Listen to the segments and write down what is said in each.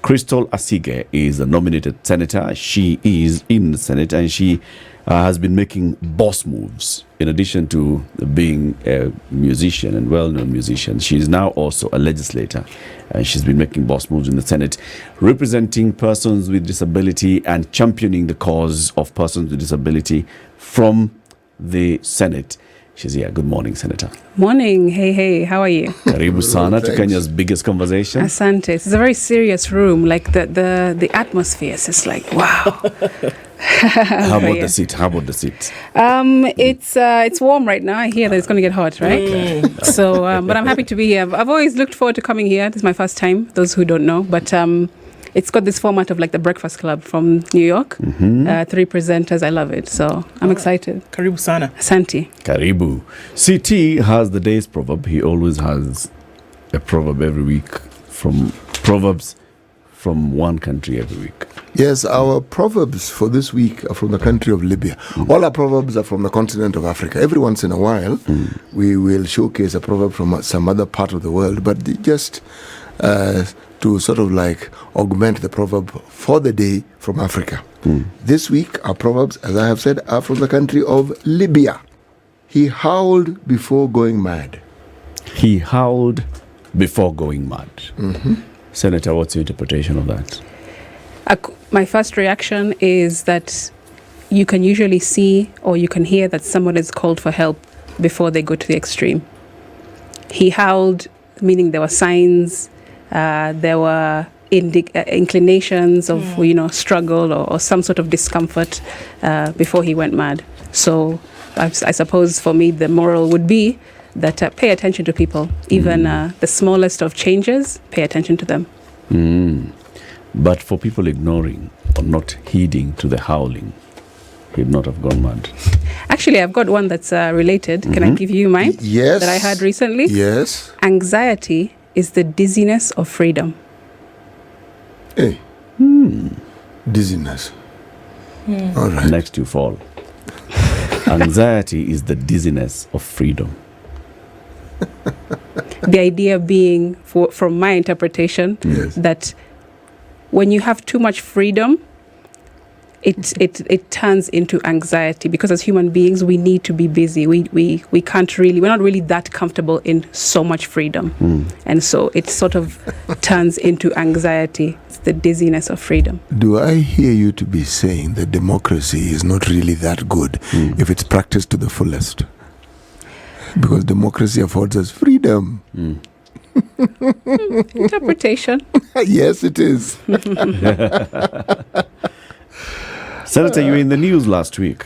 Crystal Asige is a nominated senator. She is in the Senate and she has been making boss moves. In addition to being a musician and well-known musician, she is now also a legislator. And she's been making boss moves in the Senate, representing persons with disability and championing the cause of persons with disability from the Senate. She's here. Good morning, Senator. Morning. Hey. How are you? Karibu sana to Kenya's biggest conversation. Asante. It's a very serious room. Like the atmosphere is just like, wow. How about the seat? It's warm right now. I hear that it's going to get hot, right? So, but I'm happy to be here. I've always looked forward to coming here. This is my first time, those who don't know. But it's got this format of like the Breakfast Club from New York. 3 presenters. I love it. So I'm excited. Karibu sana. Asante. Karibu. CT has the day's proverb. He always has a proverb every week from proverbs from one country every week. Yes, our proverbs for this week are from the country of Libya. All our proverbs are from the continent of Africa. Every once in a while, we will showcase a proverb from some other part of the world, but just to sort of like augment the proverb for the day from Africa. This week, our proverbs, as I have said, are from the country of Libya. He howled before going mad. He howled before going mad. Senator, what's your interpretation of that? My first reaction is that you can usually see or you can hear that someone is called for help before they go to the extreme. He howled, meaning there were signs, there were inclinations of struggle or some sort of discomfort before he went mad. So I suppose for me the moral would be that pay attention to people, even the smallest of changes, pay attention to them. But for people ignoring or not heeding to the howling, he'd not have gone mad. Actually, I've got one that's related. Can I give you mine? Yes. That I heard recently? Yes. Anxiety is the dizziness of freedom. Hey. Dizziness. All right. Next you fall. Anxiety is the dizziness of freedom. The idea being, from my interpretation, that when you have too much freedom, it turns into anxiety, because as human beings we need to be busy. We're not really that comfortable in so much freedom, and so it sort of turns into anxiety. It's the dizziness of freedom. Do I hear you to be saying that democracy is not really that good if it's practiced to the fullest? Because democracy affords us freedom. Interpretation. Yes, it is. Senator, you were in the news last week.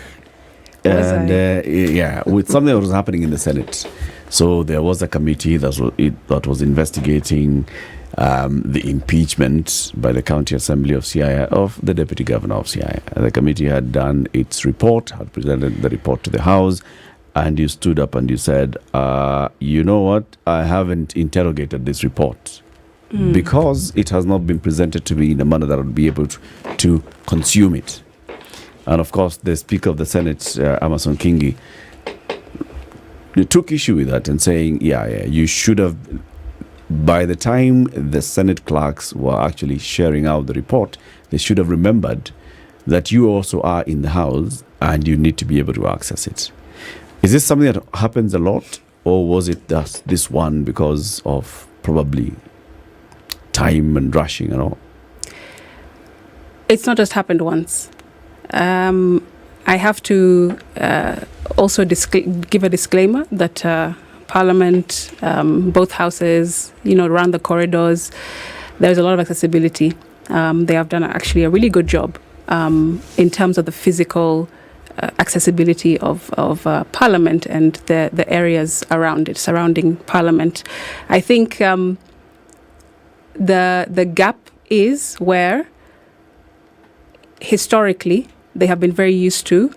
Was And with something that was happening in the Senate. So there was a committee that was investigating the impeachment by the County Assembly of Siaya of the Deputy Governor of Siaya. The committee had done its report, had presented the report to the House, and you stood up and you said, you know what, I haven't interrogated this report because it has not been presented to me in a manner that I would be able to consume it. And of course, the Speaker of the Senate, Amason Kingi, took issue with that and saying, you should have, by the time the Senate clerks were actually sharing out the report, they should have remembered that you also are in the House and you need to be able to access it. Is this something that happens a lot, or was it just this one because of probably time and rushing and all? It's not just happened once. I have to also give a disclaimer that Parliament, both houses, around the corridors, there's a lot of accessibility. They have done actually a really good job in terms of the physical accessibility of Parliament and the areas around it, surrounding Parliament. I think the gap is where historically they have been very used to,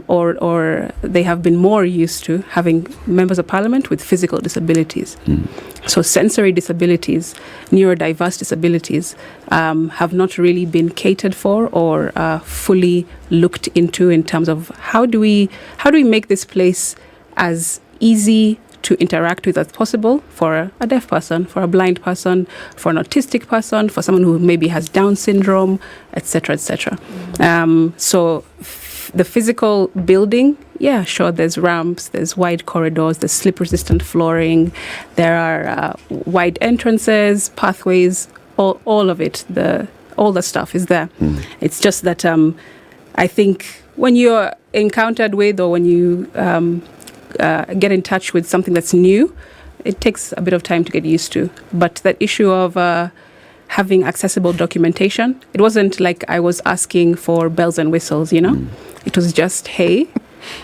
or they have been more used to having members of Parliament with physical disabilities. So sensory disabilities, neurodiverse disabilities have not really been catered for or fully looked into in terms of how do we make this place as easy to interact with as possible for a deaf person, for a blind person, for an autistic person, for someone who maybe has Down syndrome, etc., etc. So the physical building, yeah, sure, there's ramps, there's wide corridors, there's slip-resistant flooring, there are wide entrances, pathways, all of it, all the stuff is there. It's just that I think when you're encountered with, or when you get in touch with something that's new, it takes a bit of time to get used to. But that issue of having accessible documentation, it wasn't like I was asking for bells and whistles, It was just, hey,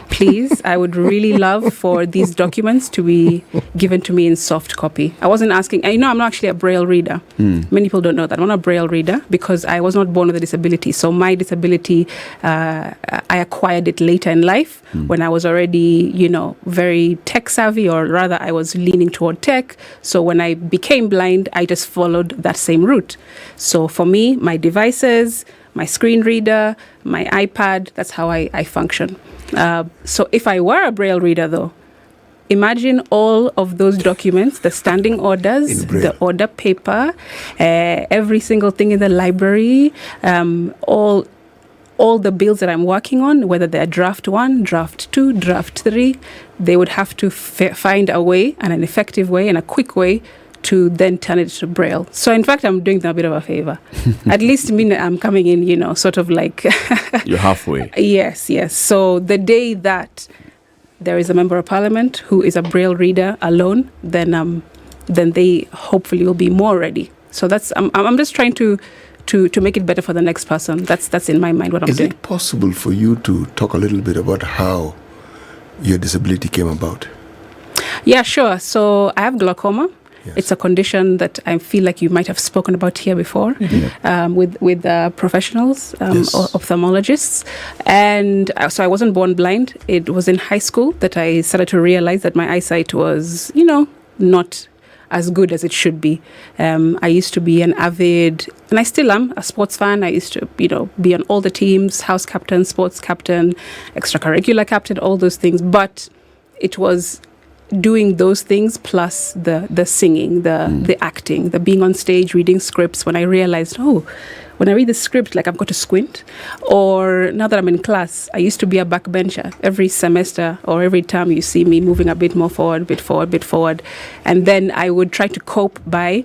please, I would really love for these documents to be given to me in soft copy. I wasn't asking, I'm not actually a Braille reader. Many people don't know that. I'm not a Braille reader because I was not born with a disability. So my disability, I acquired it later in life when I was already, very tech savvy, or rather I was leaning toward tech. So when I became blind, I just followed that same route. So for me, my devices, my screen reader, my iPad, that's how I function. So if I were a Braille reader, though, imagine all of those documents, the standing orders, the order paper, every single thing in the library, all the bills that I'm working on, whether they're draft 1, draft 2, draft 3, they would have to find a way, and an effective way, and a quick way to then turn it to Braille. So in fact, I'm doing them a bit of a favor. At least I'm coming in, sort of like... You're halfway. Yes. So the day that there is a member of parliament who is a Braille reader alone, then they hopefully will be more ready. So that's I'm just trying to make it better for the next person. That's in my mind what I'm doing. Is it possible for you to talk a little bit about how your disability came about? Yeah, sure. So I have glaucoma. Yes. It's a condition that I feel like you might have spoken about here before with professionals, Yes. or ophthalmologists. And so I wasn't born blind. It was in high school that I started to realize that my eyesight was, not as good as it should be. I used to be an avid, and I still am, a sports fan. I used to, be on all the teams, house captain, sports captain, extracurricular captain, all those things. But it was doing those things plus the singing, the acting, the being on stage, reading scripts, when I realized, when I read the script, like I've got to squint. Or now that I'm in class, I used to be a backbencher. Every semester or every term you see me moving a bit more forward, bit forward. And then I would try to cope by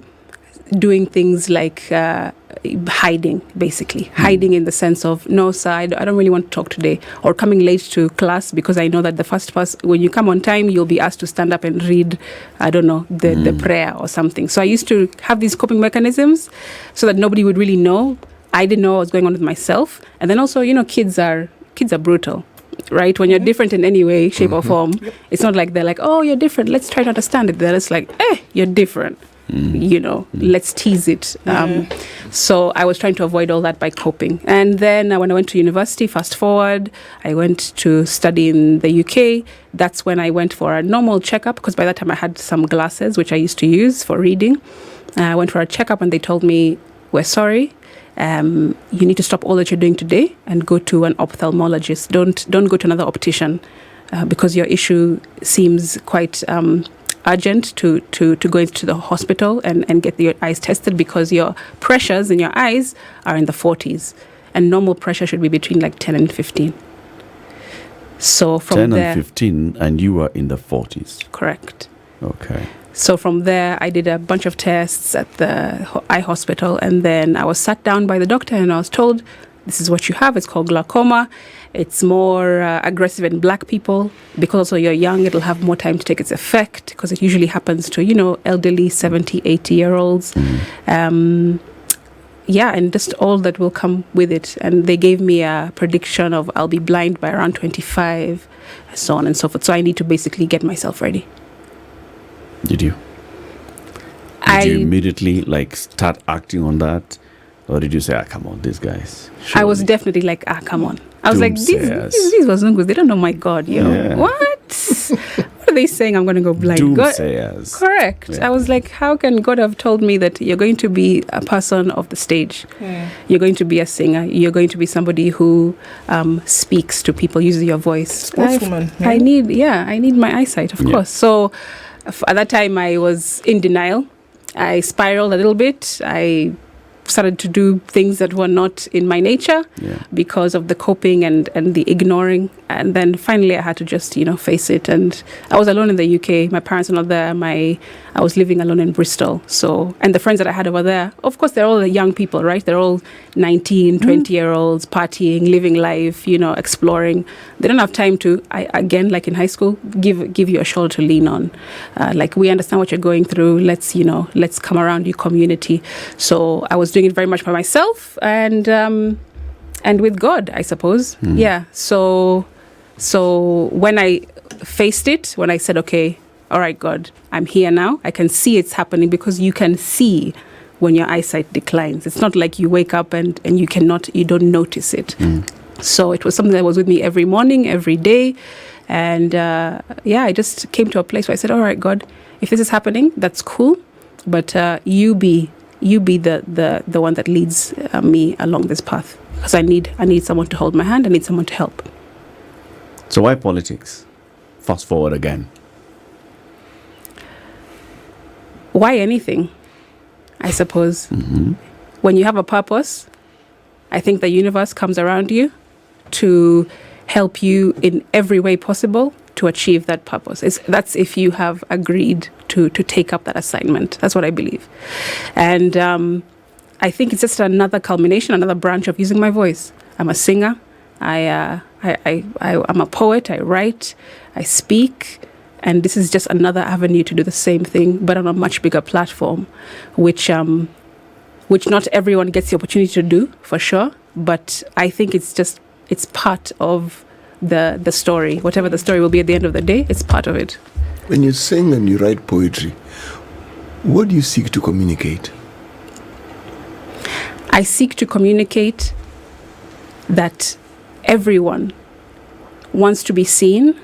doing things like hiding, basically. Hiding in the sense of, no, sir, I don't really want to talk today. Or coming late to class because I know that the first person, when you come on time, you'll be asked to stand up and read, the prayer or something. So I used to have these coping mechanisms so that nobody would really know. I didn't know what was going on with myself. And then also, kids are brutal. Right? When you're different in any way, shape or form, it's not like they're like, oh, you're different, let's try to understand it. They're just like, you're different. Let's tease it. So I was trying to avoid all that by coping. And then when I went to university, fast forward, I went to study in the UK. That's when I went for a normal checkup, because by that time I had some glasses, which I used to use for reading. I went for a checkup and they told me, we're sorry. You need to stop all that you're doing today and go to an ophthalmologist. Don't go to another optician because your issue seems quite urgent to go into the hospital and get your eyes tested, because your pressures in your eyes are in the 40s and normal pressure should be between like 10 and 15. So from 10 there, and 15, and you were in the 40s. Correct. Okay. So from there, I did a bunch of tests at the eye hospital, and then I was sat down by the doctor and I was told, this is what you have. It's called glaucoma. It's more aggressive in black people. Because also you're young, it'll have more time to take its effect, because it usually happens to, elderly 70, 80-year-olds. And just all that will come with it. And they gave me a prediction of I'll be blind by around 25, so on and so forth. So I need to basically get myself ready. Did you? Did you immediately start acting on that? Or did you say, come on, these guys? I was definitely like, come on. I was like, these was good. They don't know my God, yo. Yeah. What? what are they saying? I'm going to go blind. Doomsayers. Correct. Yeah. I was like, how can God have told me that you're going to be a person of the stage? You're going to be a singer. You're going to be somebody who speaks to people, uses your voice. Sportswoman. I need my eyesight, of course. So at that time, I was in denial. I spiraled a little bit. I started to do things that were not in my nature because of the coping and the ignoring. And then finally I had to just, face it. And I was alone in the UK. My parents were not there. I was living alone in Bristol. So, and the friends that I had over there, of course, they're all the young people, right? They're all 19, 20-year-olds, partying, living life, exploring. They don't have time to, again, like in high school, give you a shoulder to lean on. Like, we understand what you're going through. Let's come around your community. So I was doing it very much by myself and with God, I suppose. Yeah. So when I faced it, when I said, okay, all right, God, I'm here now. I can see it's happening, because you can see when your eyesight declines. It's not like you wake up and you don't notice it. So it was something that was with me every morning, every day. And I just came to a place where I said, all right, God, if this is happening, that's cool. But you be the one that leads me along this path. Because I need someone to hold my hand. I need someone to help. So why politics? Fast forward again. Why anything, I suppose. When you have a purpose, I think the universe comes around you to help you in every way possible to achieve that purpose. That's if you have agreed to take up that assignment. That's what I believe. And I think it's just another culmination, another branch of using my voice. I'm a singer. I'm a poet. I write. I speak. And this is just another avenue to do the same thing, but on a much bigger platform, which not everyone gets the opportunity to do, for sure. But I think it's part of the story. Whatever the story will be at the end of the day, it's part of it. When you sing and you write poetry, what do you seek to communicate? I seek to communicate that everyone wants to be seen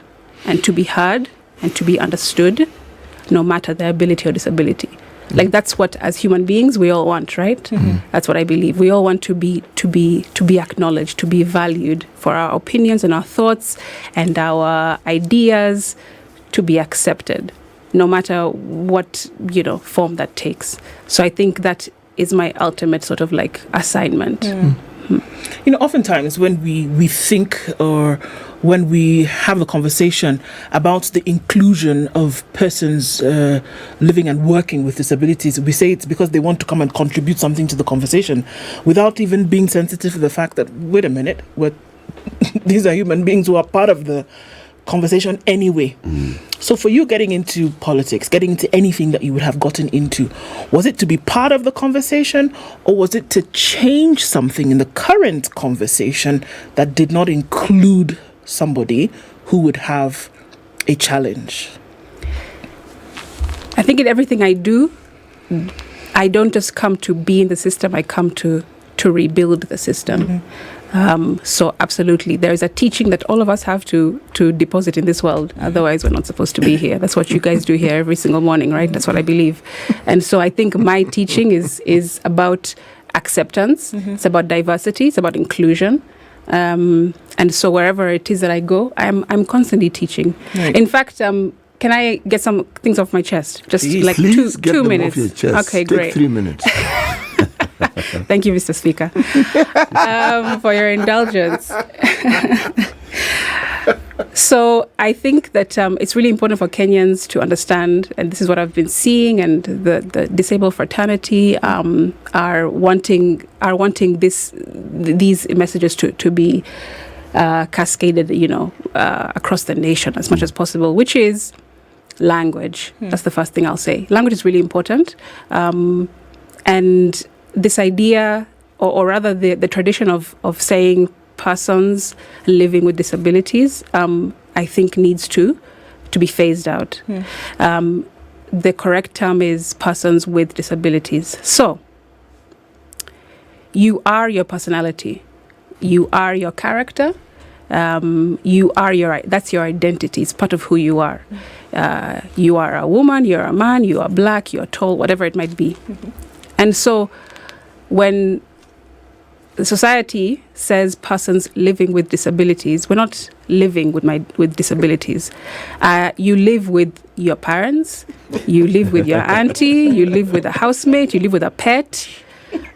and to be heard and to be understood, no matter their ability or disability. Like, that's what, as human beings, we all want, right? That's what I believe. We all want to be acknowledged, to be valued for our opinions and our thoughts and our ideas, to be accepted, no matter what form that takes. So I think that is my ultimate sort of like assignment. Oftentimes when we think, or when we have a conversation about the inclusion of persons living and working with disabilities, we say it's because they want to come and contribute something to the conversation, without even being sensitive to the fact that, wait a minute, these are human beings who are part of the conversation anyway. So for you, getting into politics, getting into anything that you would have gotten into, was it to be part of the conversation, or was it to change something in the current conversation that did not include somebody who would have a challenge? I think in everything I do, I don't just come to be in the system, I come to rebuild the system. So absolutely, there is a teaching that all of us have to deposit in this world. Otherwise, we're not supposed to be here. That's what you guys do here every single morning, right? That's what I believe. And so I think my teaching is about acceptance. It's about diversity. It's about inclusion. And so wherever it is that I go, I'm constantly teaching. Right. In fact, can I get some things off my chest? Just like Please get 2 them minutes. Off your chest. Okay, Take great. 3 minutes. Thank you, Mr. Speaker, for your indulgence. So I think that it's really important for Kenyans to understand, and this is what I've been seeing, and the disabled fraternity are wanting these messages to be cascaded, across the nation as much as possible, which is language. That's the first thing I'll say. Language is really important, and this idea, or rather the tradition of saying persons living with disabilities, I think needs to be phased out. The correct term is persons with disabilities. So, you are your personality. You are your character. That's your identity. It's part of who you are. You are a woman, you're a man, you are black, you're tall, whatever it might be. And so when the society says persons living with disabilities, we're not living with disabilities. You live with your parents, you live with your auntie, you live with a housemate, you live with a pet.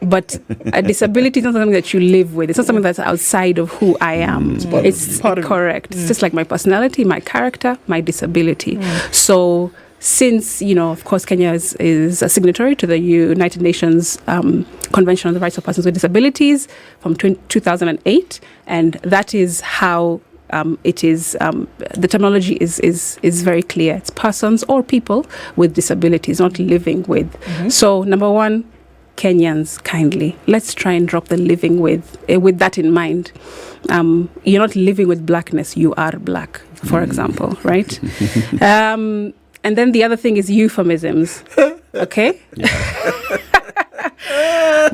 But a disability is not something that you live with. It's not something that's outside of who I am. It's correct. It's just like my personality, my character, my disability. So since, of course, Kenya is a signatory to the United Nations Convention on the Rights of Persons with Disabilities from 2008, and that is how it is, the terminology is very clear. It's persons or people with disabilities, not living with. So, number one, Kenyans, kindly, let's try and drop the living with that in mind. You're not living with blackness, you are black, for example, right? And then the other thing is euphemisms, okay?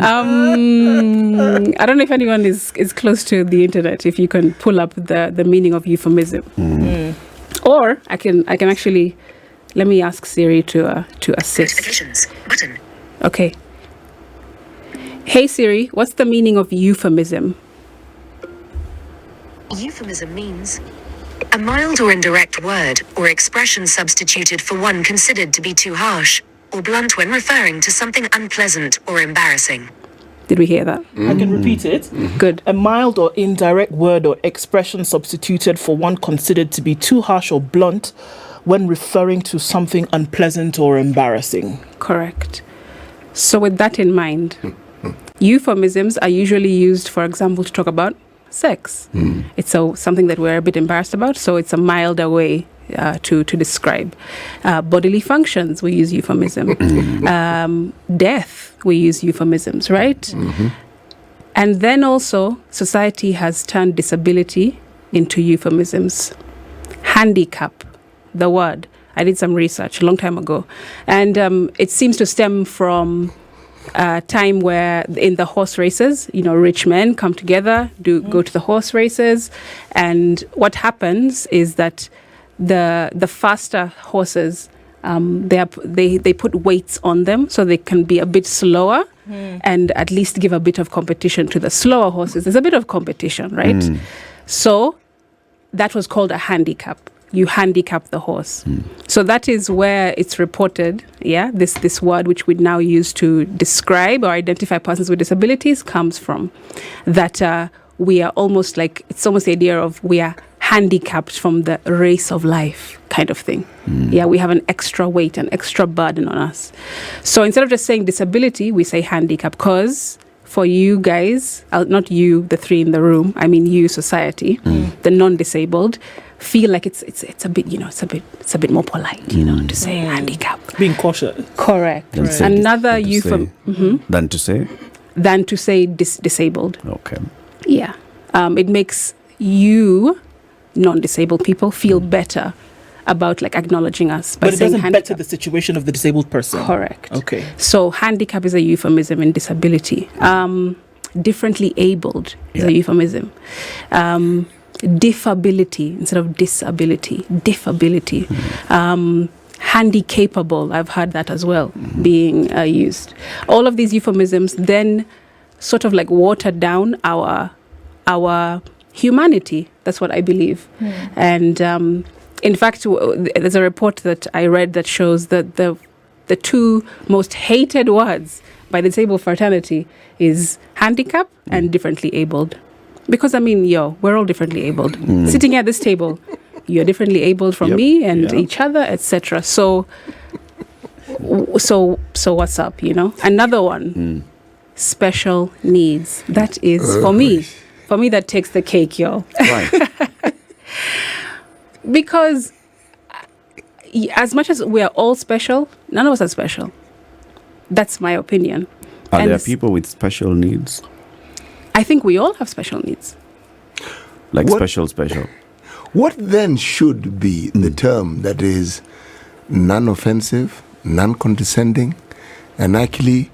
I don't know if anyone is close to the internet, if you can pull up the meaning of euphemism. Or I can actually, let me ask Siri to assist. Notifications button. Okay. Hey Siri, what's the meaning of euphemism? Euphemism means a mild or indirect word or expression substituted for one considered to be too harsh or blunt when referring to something unpleasant or embarrassing. Did we hear that? I can repeat it. Good. A mild or indirect word or expression substituted for one considered to be too harsh or blunt when referring to something unpleasant or embarrassing. Correct. So with that in mind, euphemisms are usually used, for example, to talk about sex. It's something that we're a bit embarrassed about, so it's a milder way to describe. Bodily functions, we use euphemism. Death, we use euphemisms, right? And then also, society has turned disability into euphemisms. Handicap, the word. I did some research a long time ago. And it seems to stem from a time where in the horse races, rich men come together, go to the horse races. And what happens is that the faster horses, they put weights on them so they can be a bit slower and at least give a bit of competition to the slower horses. There's a bit of competition, right? So that was called a handicap. You handicap the horse. So that is where it's reported, this word which we now use to describe or identify persons with disabilities comes from. That we are almost like, it's almost the idea of we are handicapped from the race of life kind of thing. We have an extra weight, an extra burden on us. So instead of just saying disability, we say handicap, because for you guys, not you, the three in the room, I mean you, society, the non-disabled, feel like it's a bit, it's a bit more polite, to say handicap. Being cautious. Correct. Right. Another euphemism. Than to say? Than to say disabled. Okay. Yeah. It makes you, non-disabled people, feel better about acknowledging us by but it saying doesn't handicap. better the situation of the disabled person. Correct. Okay. So handicap is a euphemism in disability. Differently abled is a euphemism. Diffability instead of disability. Diffability. Handicapable, I've heard that as well, being used. All of these euphemisms then sort of water down our humanity. That's what I believe. And in fact, there's a report that I read that shows that the two most hated words by the disabled fraternity is handicap and differently abled. Because, we're all differently abled. Sitting at this table, you're differently abled from me and each other, etc. So what's up, Another one, special needs. That is, for me, that takes the cake, y'all. Right. Because as much as we are all special, none of us are special. That's my opinion. Are there people with special needs? I think we all have special needs. Like What- special. What then should be the term that is non-offensive, non-condescending, and actually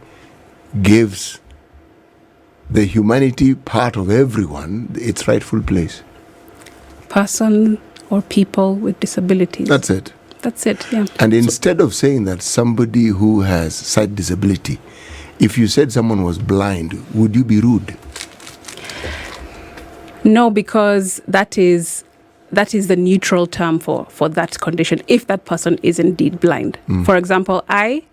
gives the humanity part of everyone its rightful place? Person or people with disabilities. That's it. That's it. Yeah. And instead of saying that somebody who has sight disability, if you said someone was blind, would you be rude? No, because that is the neutral term for that condition, if that person is indeed blind. For example, I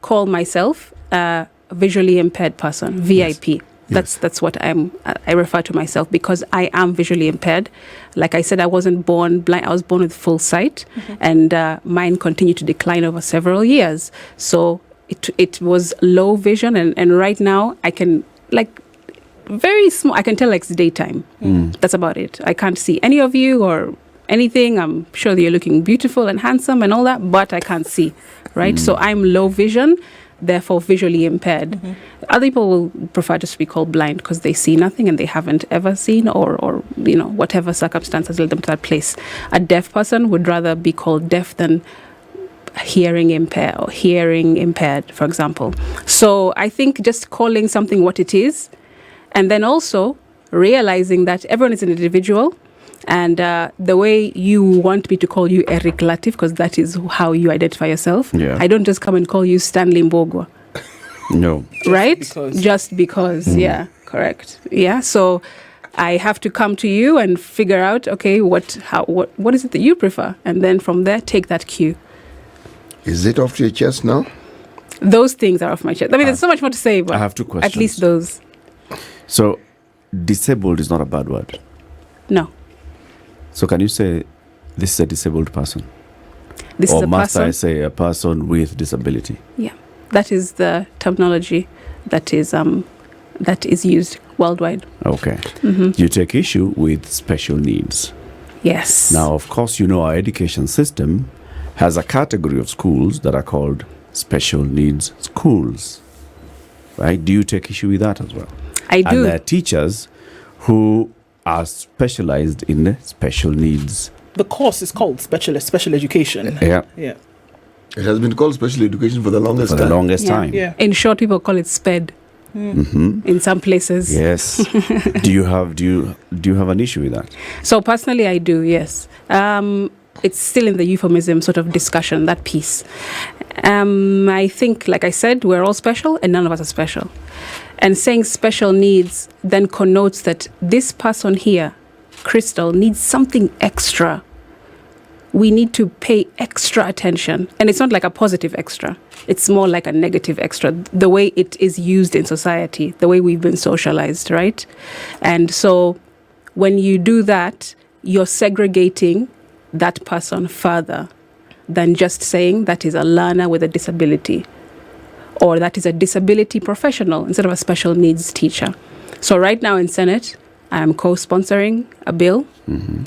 call myself a visually impaired person, VIP. That's what I refer to myself, because I am visually impaired. Like I said, I wasn't born blind. I was born with full sight, and mine continued to decline over several years. So it was low vision, and right now I can, like, very small. I can tell, like, it's daytime. That's about it. I can't see any of you or anything. I'm sure that you're looking beautiful and handsome and all that, but I can't see, right? So I'm low vision, therefore visually impaired. Other people will prefer just to be called blind because they see nothing and they haven't ever seen, or whatever circumstances led them to that place. A deaf person would rather be called deaf than hearing impaired or hearing impaired, for example. So I think just calling something what it is, and then also realizing that everyone is an individual, and the way you want me to call you Eric Latif, because that is how you identify yourself. I don't just come and call you Stanley Mbogwa. No. Right? Because. Just because. Yeah, correct. Yeah, so I have to come to you and figure out, okay, what is it that you prefer? And then from there, take that cue. Is it off your chest now? Those things are off my chest. I mean, there's so much more to say, but I have two questions. at least those. So, disabled is not a bad word. No. So can you say this is a disabled person? This or is a must person. I say a person with disability? Yeah, that is the terminology that is used worldwide. Okay. You take issue with special needs. Yes. Now, of course, you know our education system has a category of schools that are called special needs schools. Right? Do you take issue with that as well? I do. And there are teachers who are specialized in special needs. The course is called special education. Yeah. Yeah. It has been called special education for the longest For the time. longest Yeah. time. Yeah. In short, people call it SPED in some places. Yes. do you have an issue with that? So personally, I do. Yes. It's still in the euphemism sort of discussion, that piece. I think, like I said, we're all special and none of us are special. And saying special needs then connotes that this person here, Crystal, needs something extra. We need to pay extra attention. And it's not like a positive extra. It's more like a negative extra, the way it is used in society, the way we've been socialized, right? And so when you do that, you're segregating that person further than just saying that is a learner with a disability, or that is a disability professional instead of a special needs teacher. So right now in Senate, I am co-sponsoring a bill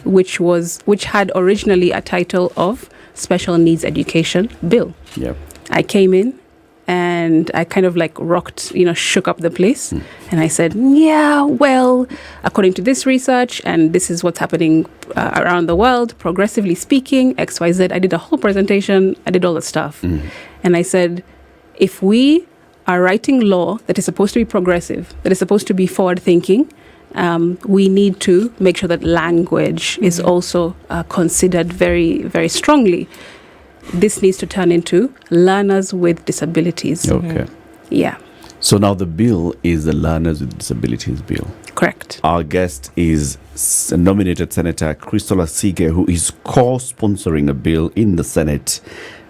which had originally a title of Special Needs Education Bill. Yep. I came in and I kind of like rocked, shook up the place. And I said, yeah, well, according to this research, and this is what's happening around the world, progressively speaking, XYZ. I did a whole presentation. I did all the stuff. And I said, if we are writing law that is supposed to be progressive, that is supposed to be forward-thinking, we need to make sure that language is also considered very, very strongly. This needs to turn into learners with disabilities. Okay. Yeah, So now the bill is the Learners with Disabilities Bill. correct. Our guest is nominated Senator Crystal Asige, who is co-sponsoring a bill in the Senate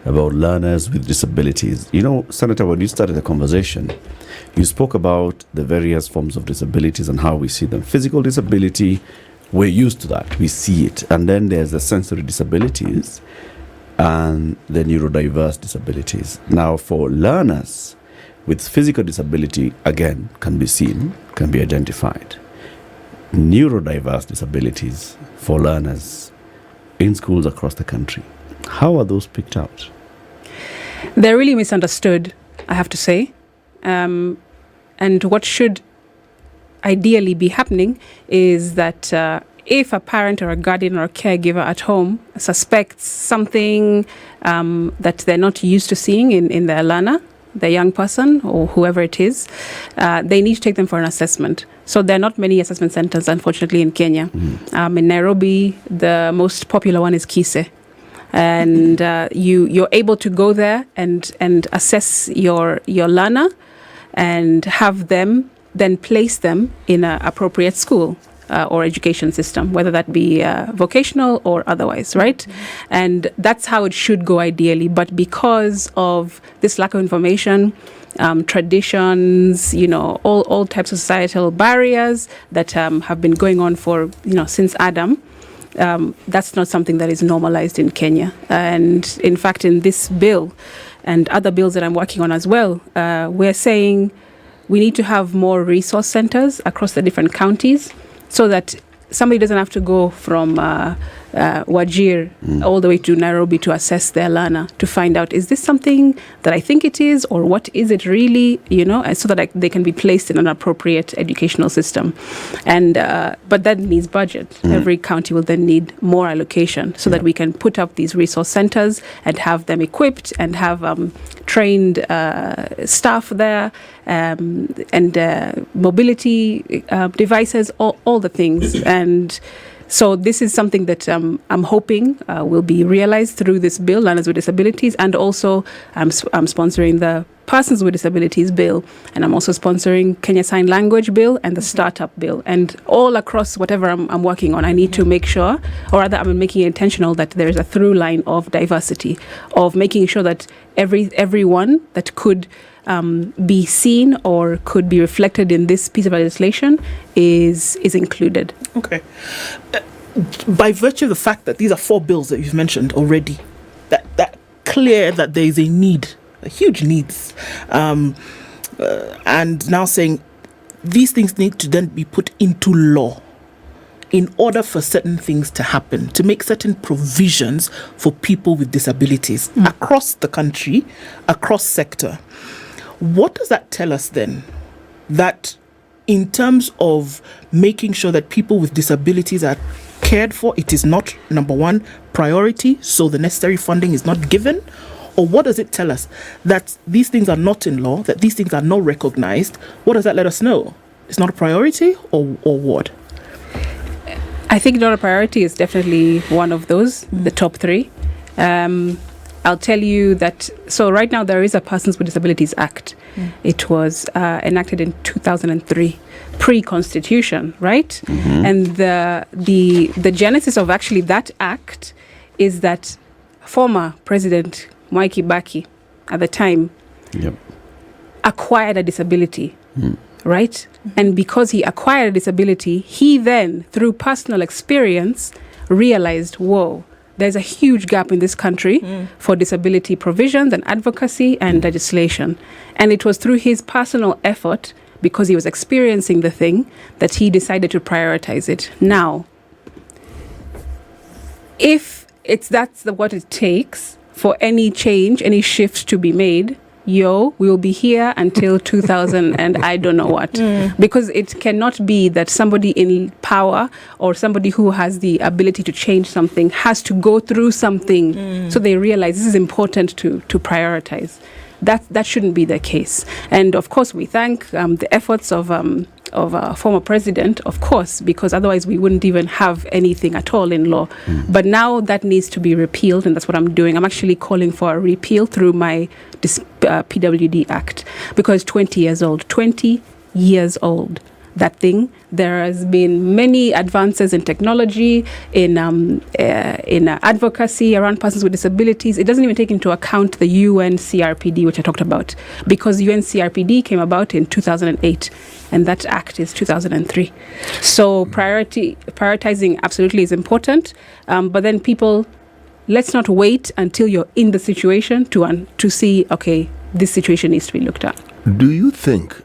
about learners with disabilities. Senator, when you started the conversation, you spoke about the various forms of disabilities and how we see them. Physical disability, we're used to that. We see it. And then there's the sensory disabilities and the neurodiverse disabilities. Now, for learners with physical disability, again, can be seen, can be identified. Neurodiverse disabilities for learners in schools across the country. How are those picked out? They're really misunderstood, I have to say. And what should ideally be happening is that if a parent or a guardian or a caregiver at home suspects something that they're not used to seeing in their learner, the young person or whoever it is, they need to take them for an assessment. So there are not many assessment centers, unfortunately, in Kenya. In Nairobi, the most popular one is Kise. and you're able to go there and assess your learner and have them then place them in an appropriate school or education system, whether that be vocational or otherwise, right? And that's how it should go ideally. But because of this lack of information, traditions, all types of societal barriers that have been going on for, since Adam, that's not something that is normalized in Kenya. And in fact, in this bill and other bills that I'm working on as well, we're saying we need to have more resource centers across the different counties so that somebody doesn't have to go from Wajir all the way to Nairobi to assess their learner to find out, is this something that I think it is, or what is it really, so that they can be placed in an appropriate educational system. And but that needs budget. Every county will then need more allocation so that we can put up these resource centers and have them equipped and have trained staff there and mobility devices, all the things. And so this is something that I'm hoping will be realized through this bill, Learners with Disabilities, and also I'm sponsoring the Persons with Disabilities bill, and I'm also sponsoring Kenya Sign Language bill and the Startup bill. And all across whatever I'm working on, I need to make sure, or rather I'm making it intentional, that there is a through line of diversity, of making sure that everyone that could be seen or could be reflected in this piece of legislation is included. Okay. By virtue of the fact that these are 4 bills that you've mentioned already, that clear that there is a need, a huge needs, and now saying these things need to then be put into law in order for certain things to happen, to make certain provisions for people with disabilities across the country, across sector. What does that tell us then? That in terms of making sure that people with disabilities are cared for, it is not, number one, priority, so the necessary funding is not given? Or what does it tell us? That these things are not in law, that these things are not recognized? What does that let us know? It's not a priority, or what? I think not a priority is definitely one of those, the top 3. I'll tell you that, so right now there is a Persons with Disabilities Act. It was enacted in 2003, pre-constitution, right? And the genesis of actually that act is that former President Mwai Kibaki at the time acquired a disability, right? And because he acquired a disability, he then, through personal experience, realized, whoa, there's a huge gap in this country for disability provisions and advocacy and legislation. And it was through his personal effort, because he was experiencing the thing, that he decided to prioritize it. Now, if that's what it takes for any change, any shift to be made, we will be here until 2000 and I don't know what. Because it cannot be that somebody in power or somebody who has the ability to change something has to go through something so they realize this is important to prioritize. That shouldn't be the case. And of course, we thank the efforts of our former president, of course, because otherwise we wouldn't even have anything at all in law. But now that needs to be repealed, and that's what I'm doing. I'm actually calling for a repeal through my PWD Act, because 20 years old, that thing. There has been many advances in technology, in advocacy around persons with disabilities. It doesn't even take into account the UN CRPD, which I talked about, because UN CRPD came about in 2008, and that act is 2003. So prioritizing absolutely is important, but then people, let's not wait until you're in the situation to see, okay, this situation needs to be looked at. Do you think,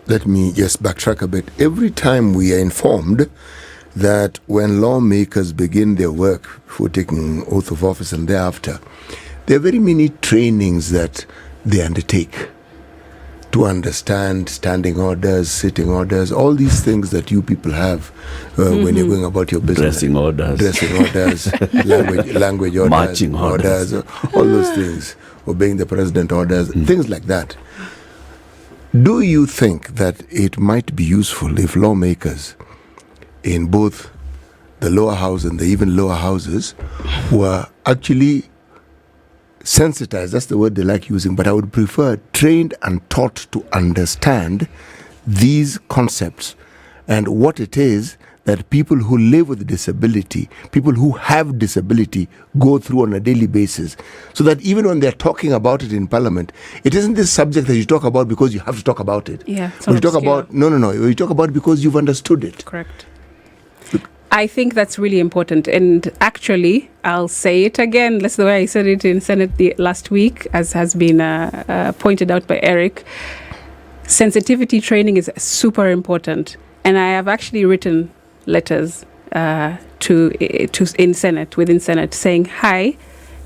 let me just backtrack a bit, every time we are informed that when lawmakers begin their work for taking oath of office and thereafter, there are very many trainings that they undertake to understand standing orders, sitting orders, all these things that you people have when you're going about your business. Dressing orders, language orders, marching orders, all those things, obeying the president orders, things like that. Do you think that it might be useful if lawmakers in both the lower house and the even lower houses were actually sensitized, that's the word they like using, but I would prefer trained and taught to understand these concepts and what it is that people who live with disability, people who have disability, go through on a daily basis. So that even when they're talking about it in Parliament, it isn't this subject that you talk about because you have to talk about it. Yeah, When you talk about, no. You talk about it because you've understood it. Correct. I think that's really important. And actually, I'll say it again. That's the way I said it in Senate last week, as has been pointed out by Eric. Sensitivity training is super important. And I have actually written letters within Senate saying, hi,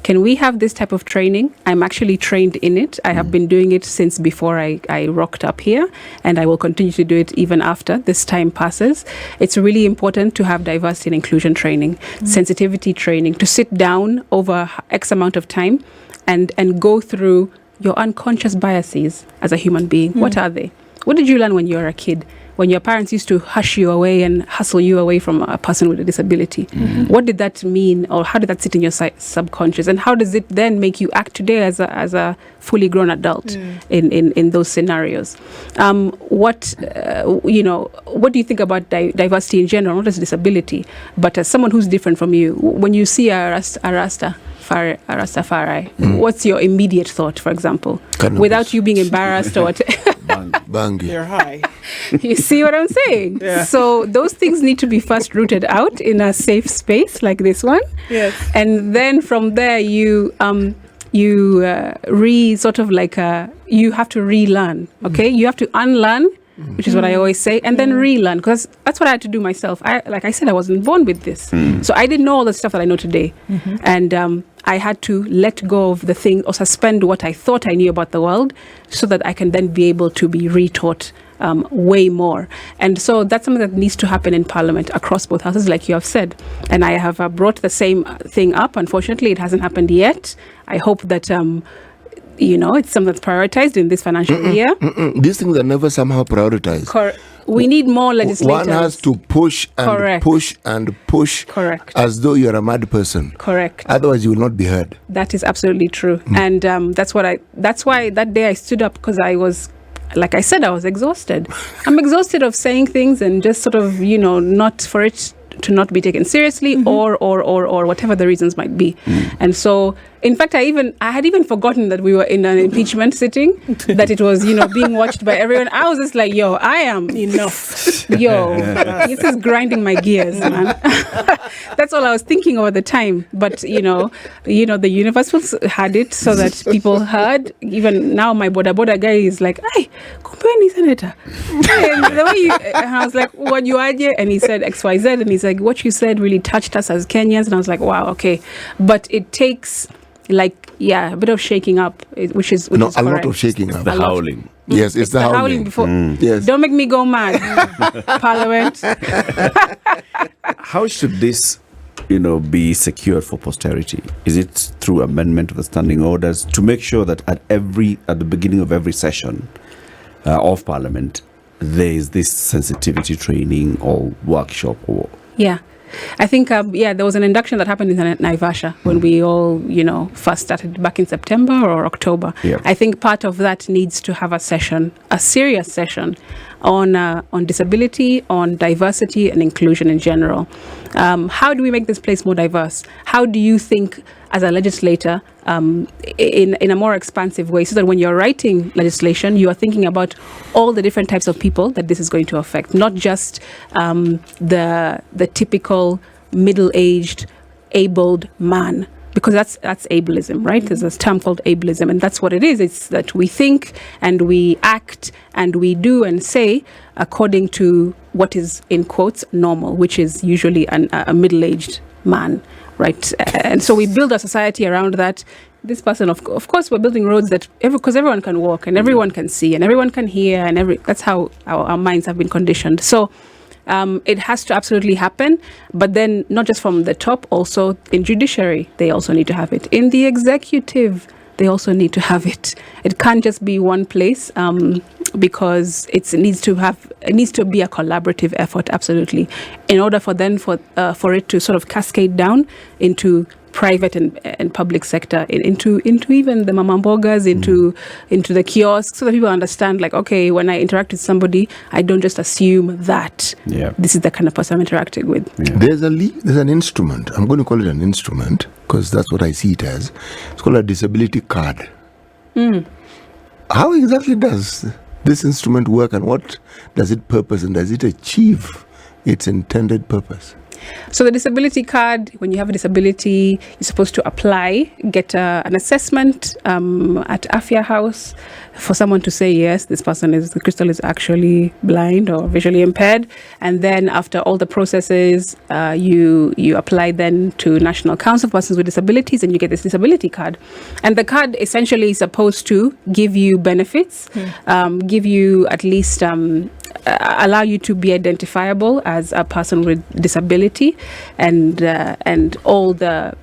can we have this type of training? I'm actually trained in it. I have been doing it since before I rocked up here, and I will continue to do it even after this time passes. It's really important to have diversity and inclusion training, sensitivity training, to sit down over X amount of time and go through your unconscious biases as a human being. What are they? What did you learn when you were a kid? When your parents used to hush you away and hustle you away from a person with a disability. What did that mean, or how did that sit in your subconscious? And how does it then make you act today as a fully grown adult in those scenarios? What do you think about diversity in general, not as disability, but as someone who's different from you? When you see a Rastafari, what's your immediate thought, for example? Cannabis. Without you being embarrassed or what? Bangi. They're high. You see what I'm saying? Yeah. So those things need to be first rooted out in a safe space like this one. Yes. And then from there you have to relearn. Okay, you have to unlearn, which is what I always say, and then relearn, because that's what I had to do myself. Like I said, I wasn't born with this, so I didn't know all the stuff that I know today, and I had to let go of the thing or suspend what I thought I knew about the world, so that I can then be able to be retaught way more. And so that's something that needs to happen in Parliament across both houses, like you have said. And I have brought the same thing up. Unfortunately, it hasn't happened yet. I hope that it's something that's prioritized in this financial year. These things are never somehow prioritized. We need more legislators. One has to push and Correct. push and push. Correct. As though you're a mad person. Correct. Otherwise, you will not be heard. That is absolutely true. And that's why that day I stood up, because I was, like I said, I was exhausted. I'm exhausted of saying things and just sort of, not for it to not be taken seriously, or whatever the reasons might be. And so, in fact, I had even forgotten that we were in an impeachment sitting, that it was, being watched by everyone. I was just like, yo, I am enough. Yo, this is grinding my gears, man. That's all I was thinking all the time. But, the Universals had it so that people heard. Even now, my boda guy is like, hey, compare senator. And the way and I was like, what you are? And he said XYZ, and he's like, what you said really touched us as Kenyans. And I was like, wow, okay. But it takes a bit of shaking up, which is a correct. lot of shaking up. The howling. Yes, it's the howling. Before. Yes. Don't make me go mad, Parliament. How should this, be secured for posterity? Is it through amendment of the standing orders to make sure that at the beginning of every session of Parliament, there is this sensitivity training or workshop? Yeah. I think, there was an induction that happened in Naivasha when we all, first started back in September or October. Yeah. I think part of that needs to have a serious session on disability, on diversity and inclusion in general. How do we make this place more diverse? How do you think, as a legislator, in a more expansive way, so that when you're writing legislation, you are thinking about all the different types of people that this is going to affect, not just the typical middle-aged, abled man, because that's ableism, right? There's this term called ableism, and that's what it is. It's that we think and we act and we do and say according to what is, in quotes, normal, which is usually a middle-aged man, right? And so we build a society around that. This person, of course, we're building roads because everyone can walk and everyone can see and everyone can hear, and that's how our minds have been conditioned. So it has to absolutely happen, but then not just from the top, also in judiciary, they also need to have it. In the executive, they also need to have it. It can't just be one place, because it needs to be a collaborative effort, absolutely, in order for it to sort of cascade down into private and public sector, into even the mamambogas, into the kiosks, so that people understand, like, okay, when I interact with somebody, I don't just assume that this is the kind of person I'm interacting with. Yeah. There's an instrument. I'm going to call it an instrument because that's what I see it as. It's called a disability card. How exactly does this instrument work, and what does it purpose, and does it achieve its intended purpose? So the disability card, when you have a disability, you're supposed to apply, get an assessment at Afia House for someone to say, yes, this person the crystal is actually blind or visually impaired. And then after all the processes, you apply then to National Council of Persons with Disabilities, and you get this disability card. And the card essentially is supposed to give you benefits, give you at least allow you to be identifiable as a person with disability, and all the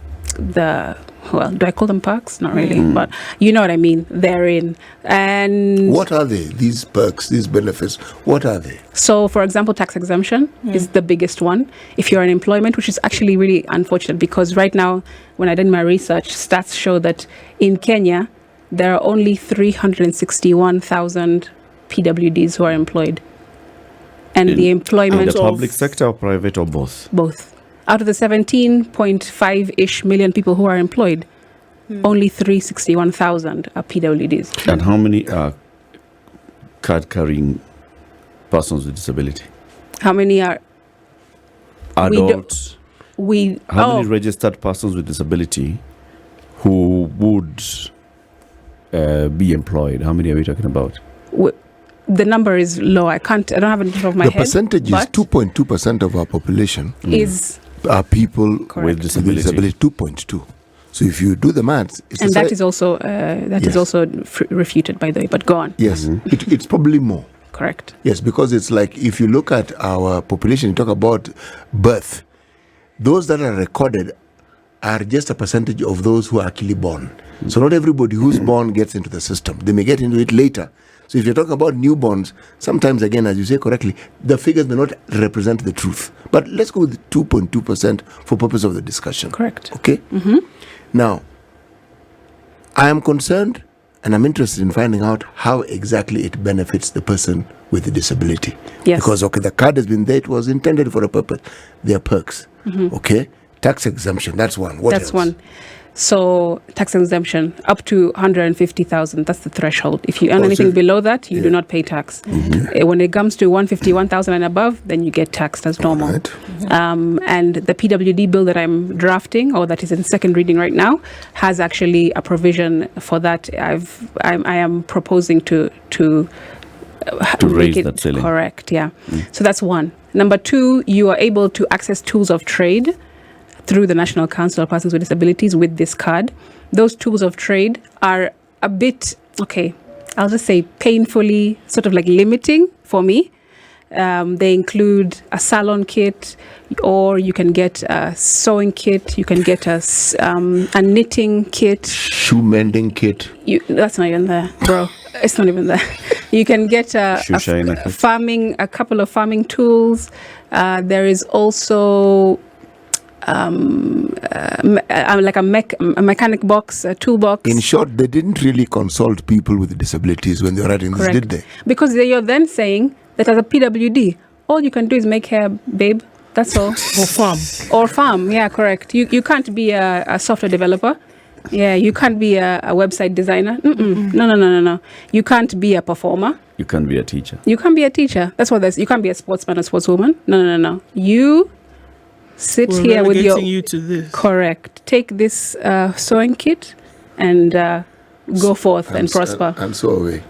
well, do I call them perks? Not really, but you know what I mean. Therein. And what are they? These perks, these benefits, what are they? So, for example, tax exemption is the biggest one. If you're in employment, which is actually really unfortunate, because right now, when I did my research, stats show that in Kenya, there are only 361,000 PWDs who are employed. And the employment in the public sector or private or both? Both. Out of the 17.5-ish million people who are employed, only 361,000 are PWDs. And how many are card-carrying persons with disability? How many are adults? How many registered persons with disability who would be employed? How many are we talking about? The number is low. I don't have it on top of my head. The percentage is 2.2% of our population are people with disability. 2.2. So if you do the maths, that is also refuted, by the way. But go on. Yes, it's probably more. Correct. Yes, because it's like if you look at our population, you talk about birth. Those that are recorded are just a percentage of those who are actually born. So not everybody who's born gets into the system. They may get into it later. So if you're talking about newborns, sometimes, again, as you say correctly, the figures may not represent the truth. But let's go with 2.2% for purpose of the discussion. Correct. Okay? Now, I am concerned and I'm interested in finding out how exactly it benefits the person with the disability. Yes. Because, okay, the card has been there. It was intended for a purpose. There are perks. Okay? Tax exemption, that's one. What else? That's one. So tax exemption up to 150,000. That's the threshold. If you earn anything below that, you do not pay tax. When it comes to 151,000 and above, then you get taxed as normal. Right. And the PWD bill that I'm drafting, or that is in second reading right now, has actually a provision for that. I am proposing to raise that ceiling. Correct. Yeah. So that's one. Number two, you are able to access tools of trade through the National Council of Persons with Disabilities with this card. Those tools of trade are a bit, I'll just say painfully sort of like limiting for me. They include a salon kit, or you can get a sewing kit, you can get a knitting kit. Shoe mending kit. That's not even there, bro. It's not even there. You can get a couple of farming tools. There is also like a mechanic box, a toolbox. In short, they didn't really consult people with disabilities when they were writing this, did they? Because you're then saying that as a PWD, all you can do is make hair, babe. That's all. Or farm. Yeah, correct. You can't be a software developer. Yeah, you can't be a website designer. No. You can't be a performer. You can't be a teacher. You can't be a teacher. That's what you can't be a sportsman or sportswoman. No. You sit here with you to this. Correct. Take this sewing kit and go forth and prosper. I'm so away.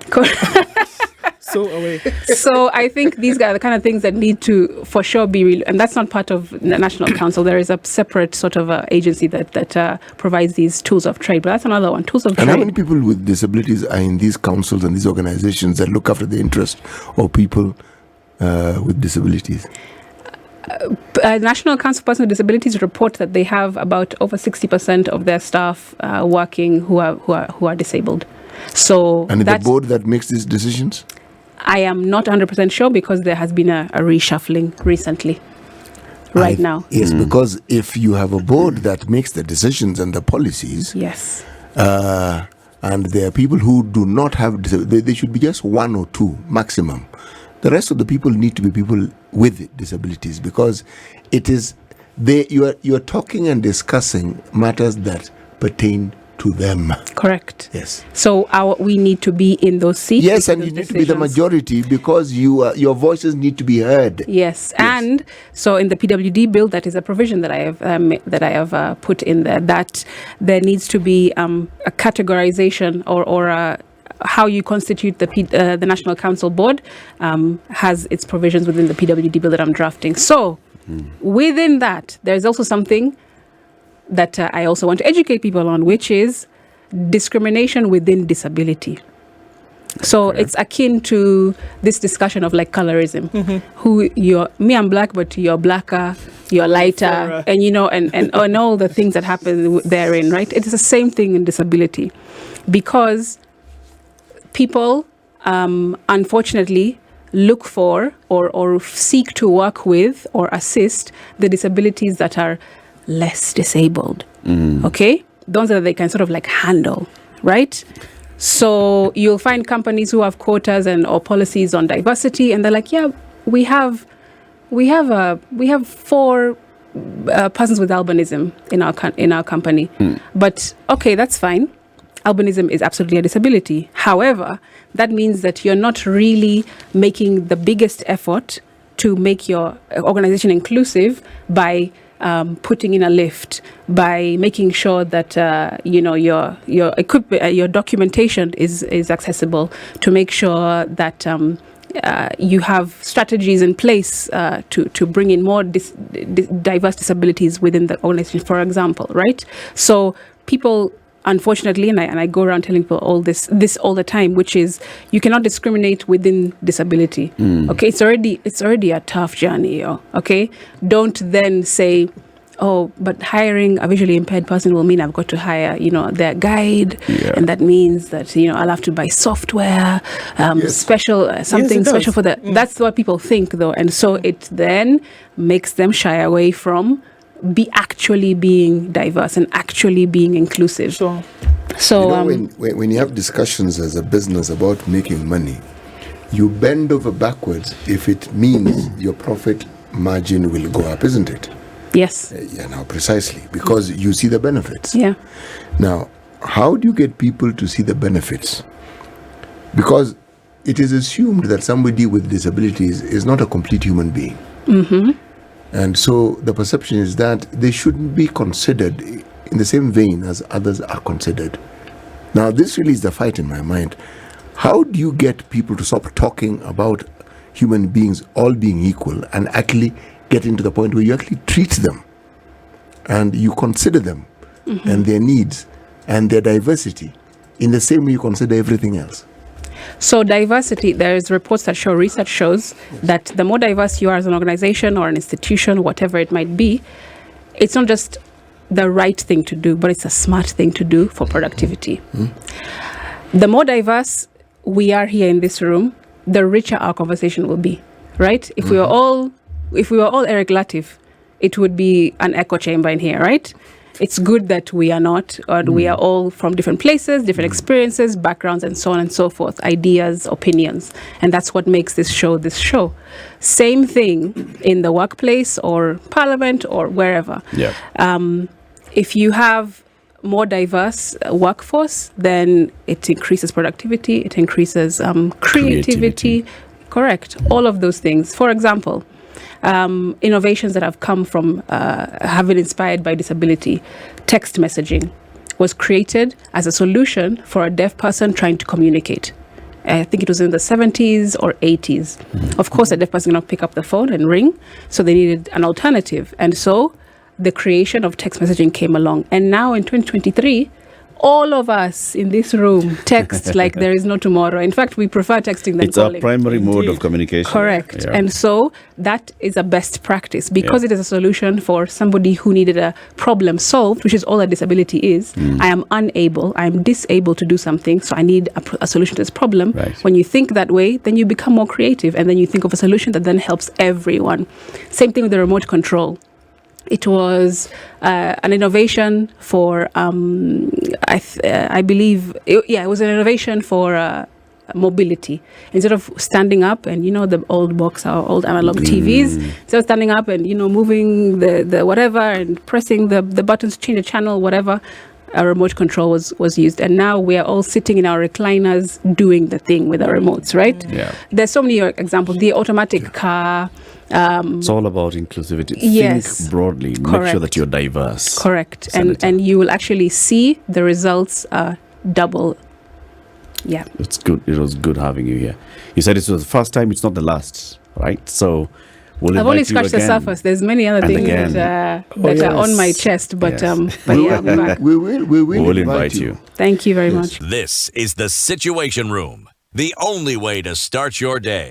So away. So I think these are the kind of things that need to, for sure, be real. And that's not part of the National Council. There is a separate sort of agency that provides these tools of trade. But that's another one, tools of trade. And how many people with disabilities are in these councils and these organizations that look after the interest of people with disabilities? National Council of Persons with Disabilities report that they have about over 60% of their staff working who are disabled. So, and the board that makes these decisions? I am not 100% sure, because there has been a reshuffling recently. right now. Yes, because if you have a board that makes the decisions and the policies, Yes. and there are people who do not have, they should be just one or two maximum. The rest of the people need to be people with disabilities, because it is you are talking and discussing matters that pertain to them. Correct. Yes. So we need to be in those seats. Yes, and those you need to be the decisions. majority, because your voices need to be heard. Yes, and so in the PWD bill, that is a provision that I have put in there, that there needs to be a categorization or how you constitute the National Council Board has its provisions within the PWD bill that I'm drafting. So within that, there's also something that I also want to educate people on, which is discrimination within disability. So it's akin to this discussion of like colorism. Me, I'm black, but you're blacker, you're lighter, and and all the things that happen therein, right? It's the same thing in disability, because people unfortunately look for or seek to work with or assist the disabilities that are less disabled. Okay, those that they can sort of like handle, right? So you'll find companies who have quotas or policies on diversity, and they're like, yeah, we have 4 persons with albinism in our company, but okay, that's fine. Albinism is absolutely a disability. However, that means that you're not really making the biggest effort to make your organization inclusive by putting in a lift, by making sure that your documentation is accessible, to make sure that you have strategies in place to bring in more diverse disabilities within the organization, for example, right? So people, unfortunately, and I go around telling people all this all the time, which is you cannot discriminate within disability. Okay, it's already a tough journey. Okay, don't then say, oh, but hiring a visually impaired person will mean I've got to hire, their guide, and that means that I'll have to buy software, special special for that. That's what people think, though, and so it then makes them shy away from actually being diverse and actually being inclusive. So when you have discussions as a business about making money, you bend over backwards if it means your profit margin will go up, isn't it? Yes. Now precisely, because you see the benefits. Yeah. Now, how do you get people to see the benefits? Because it is assumed that somebody with disabilities is not a complete human being. And so the perception is that they shouldn't be considered in the same vein as others are considered. Now, this really is the fight in my mind. How do you get people to stop talking about human beings all being equal and actually getting to the point where you actually treat them and you consider them and their needs and their diversity in the same way you consider everything else? So diversity, there's reports that show, research shows that the more diverse you are as an organization or an institution, whatever it might be, it's not just the right thing to do, but it's a smart thing to do for productivity. The more diverse we are here in this room, the richer our conversation will be, right? If we were all Eric Latif, it would be an echo chamber in here, right? It's good that we are not, or we are all from different places, different experiences, backgrounds, and so on and so forth, ideas, opinions. And that's what makes this show. Same thing in the workplace or parliament or wherever. Yeah. If you have more diverse workforce, then it increases productivity, it increases creativity. Correct. All of those things. For example, innovations that have come from have been inspired by disability. Text messaging was created as a solution for a deaf person trying to communicate. I think it was in the 70s or 80s. Of course, a deaf person cannot pick up the phone and ring, so they needed an alternative. And so the creation of text messaging came along. And now in 2023, All of us in this room text like there is no tomorrow. In fact, we prefer texting than It's our calling. primary mode of communication. Correct. Yeah. And so that is a best practice because it is a solution for somebody who needed a problem solved, which is all a disability is. I am unable, I am disabled to do something, so I need a solution to this problem. Right. When you think that way, then you become more creative and then you think of a solution that then helps everyone. Same thing with the remote control. It was an innovation for, I believe, it was an innovation for mobility. Instead of standing up and, the old box, our old analog TVs, instead of standing up and, moving the whatever and pressing the buttons to change the channel, whatever, a remote control was used. And now we are all sitting in our recliners doing the thing with our remotes, right? Yeah. There's so many examples. The automatic car. It's all about inclusivity. Yes. Think broadly. Make sure Correct. that you're diverse. Correct. Senator. And you will actually see the results double. Yeah. It's good. It was good having you here. You said it was the first time. It's not the last, right? So we'll I've only invite you scratched the again. surface. There's many other And things again. that Oh, are on my yes. chest, but Yes. but yeah, we're back. We will invite you. Thank you very much. This is the Situation Room, the only way to start your day.